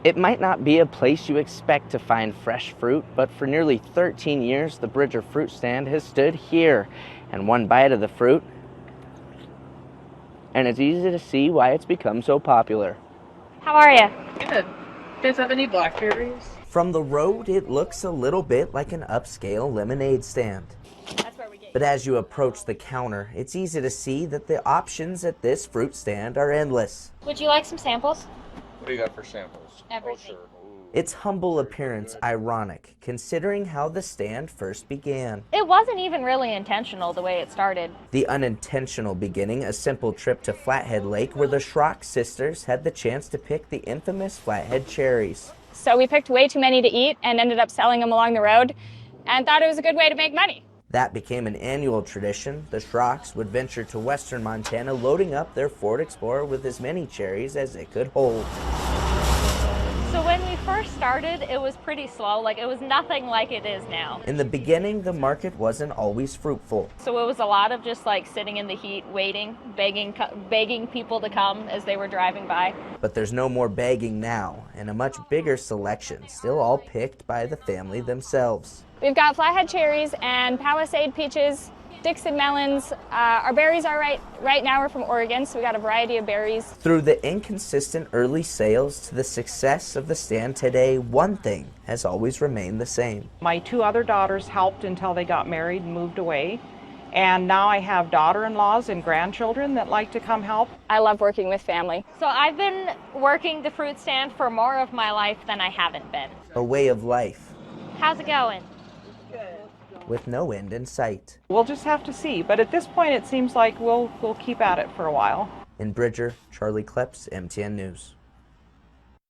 It might not be a place you expect to find fresh fruit, but for nearly 13 years, the Bridger fruit stand has stood here. And one bite of the fruit, and it's easy to see why it's become so popular. How are you? Good. You guys have any blackberries? From the road, it looks a little bit like an upscale lemonade stand. That's where we get But as you approach the counter, it's easy to see that the options at this fruit stand are endless. Would you like some samples? What do you got for samples? Everything. Oh, sure. Ooh. Its humble appearance ironic, considering how the stand first began. It wasn't even really intentional the way it started. The unintentional beginning, a simple trip to Flathead Lake where the Schrock sisters had the chance to pick the infamous Flathead cherries. So we picked way too many to eat and ended up selling them along the road and thought it was a good way to make money. That became an annual tradition. The Schrocks would venture to western Montana, loading up their Ford Explorer with as many cherries as it could hold. So when we first started, it was pretty slow. Like, it was nothing like it is now. In the beginning, the market wasn't always fruitful. So it was a lot of just like sitting in the heat, waiting, begging people to come as they were driving by. But there's no more begging now, and a much bigger selection, still all picked by the family themselves. We've got Flathead cherries and Palisade peaches, Dixon melons. Our berries are right now we're from Oregon, so we got a variety of berries. Through the inconsistent early sales to the success of the stand today, one thing has always remained the same. My two other daughters helped until they got married and moved away. And now I have daughter-in-laws and grandchildren that like to come help. I love working with family. So I've been working the fruit stand for more of my life than I haven't been. A way of life How's it going? with no end in sight. We'll just have to see, but at this point it seems like we'll keep at it for a while. In Bridger, Charlie Kleps, MTN News.